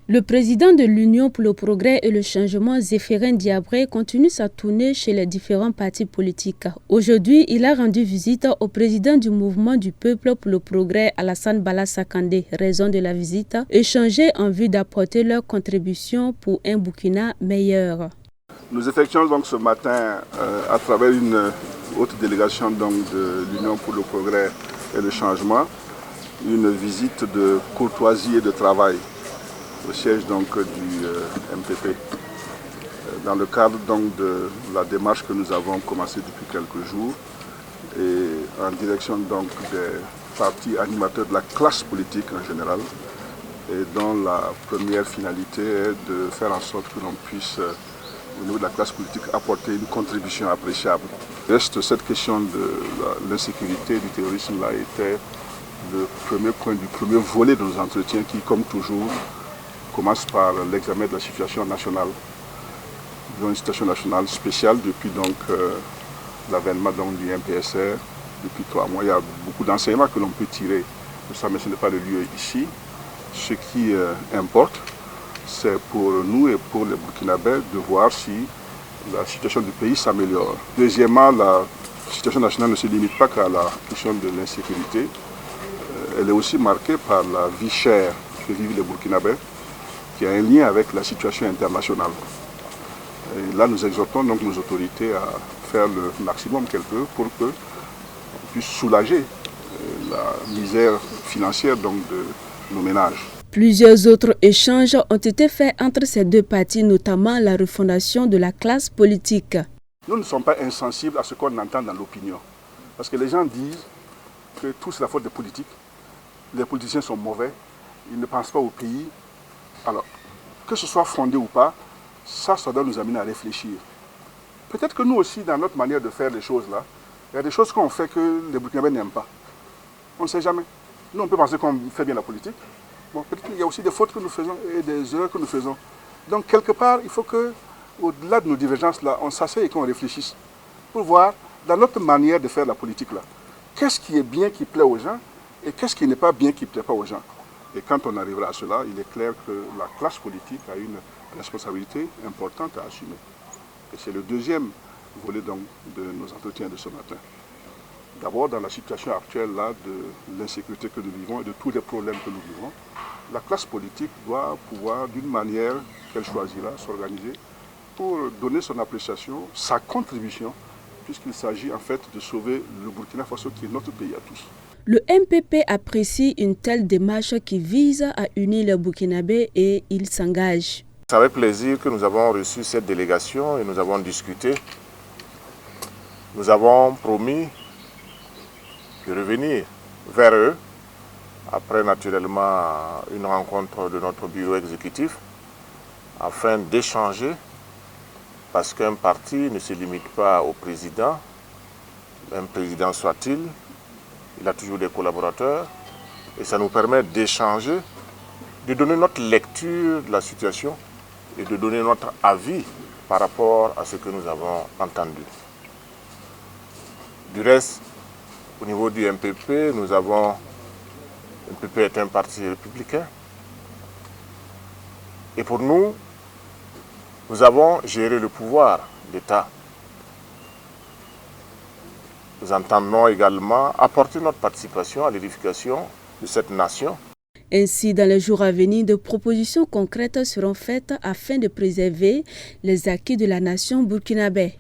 Le président de l'Union pour le progrès et le changement, Zéphirin Diabré, continue sa tournée chez les différents partis politiques. Aujourd'hui, il a rendu visite au président du mouvement du peuple pour le progrès, Alassane Bala Sakandé. Raison de la visite, échanger en vue d'apporter leur contribution pour un Burkina meilleur. Nous effectuons donc ce matin, à travers une haute délégation donc, de l'Union pour le progrès et le changement, une visite de courtoisie et de travail au siège donc, du MPP. Dans le cadre donc, de la démarche que nous avons commencée depuis quelques jours et en direction donc, des partis animateurs de la classe politique en général, et dont la première finalité est de faire en sorte que l'on puisse au niveau de la classe politique, apporter une contribution appréciable. Reste cette question de l'insécurité, du terrorisme, là, était le premier point du premier volet de nos entretiens qui, comme toujours, commence par l'examen de la situation nationale. Nous avons une situation nationale spéciale depuis l'avènement du MPSR, depuis 3 mois. Il y a beaucoup d'enseignements que l'on peut tirer de ça, mais ce n'est pas le lieu ici. Ce qui importe, c'est pour nous et pour les Burkinabés de voir si la situation du pays s'améliore. Deuxièmement, la situation nationale ne se limite pas qu'à la question de l'insécurité. Elle est aussi marquée par la vie chère que vivent les Burkinabés, qui a un lien avec la situation internationale. Et là, nous exhortons donc nos autorités à faire le maximum qu'elles peuvent pour qu'on puisse soulager la misère financière donc, de nos ménages. Plusieurs autres échanges ont été faits entre ces deux partis, notamment la refondation de la classe politique. Nous ne sommes pas insensibles à ce qu'on entend dans l'opinion. Parce que les gens disent que tout c'est la faute des politiques. Les politiciens sont mauvais, ils ne pensent pas au pays. Alors, que ce soit fondé ou pas, ça doit nous amener à réfléchir. Peut-être que nous aussi, dans notre manière de faire les choses là, il y a des choses qu'on fait que les Burkinabés n'aiment pas. On ne sait jamais. Nous, on peut penser qu'on fait bien la politique. Bon, peut-être qu'il y a aussi des fautes que nous faisons et des erreurs que nous faisons. Donc, quelque part, il faut que, au-delà de nos divergences-là, on s'asseye et qu'on réfléchisse pour voir, dans notre manière de faire la politique-là, qu'est-ce qui est bien, qui plaît aux gens et qu'est-ce qui n'est pas bien, qui ne plaît pas aux gens. Et quand on arrivera à cela, il est clair que la classe politique a une responsabilité importante à assumer. Et c'est le deuxième volet donc, de nos entretiens de ce matin. D'abord, dans la situation actuelle là, de l'insécurité que nous vivons et de tous les problèmes que nous vivons, la classe politique doit pouvoir, d'une manière qu'elle choisira, s'organiser pour donner son appréciation, sa contribution, puisqu'il s'agit en fait de sauver le Burkina Faso qui est notre pays à tous. Le MPP apprécie une telle démarche qui vise à unir les Burkinabés et il s'engage. C'est avec plaisir que nous avons reçu cette délégation et nous avons discuté. Nous avons promis de revenir vers eux, après naturellement une rencontre de notre bureau exécutif, afin d'échanger, parce qu'un parti ne se limite pas au président, un président soit-il, il a toujours des collaborateurs, et ça nous permet d'échanger, de donner notre lecture de la situation et de donner notre avis par rapport à ce que nous avons entendu. Du reste, au niveau du MPP, MPP est un parti républicain. Et pour nous, nous avons géré le pouvoir d'État. Nous entendons également apporter notre participation à l'édification de cette nation. Ainsi, dans les jours à venir, de propositions concrètes seront faites afin de préserver les acquis de la nation burkinabé.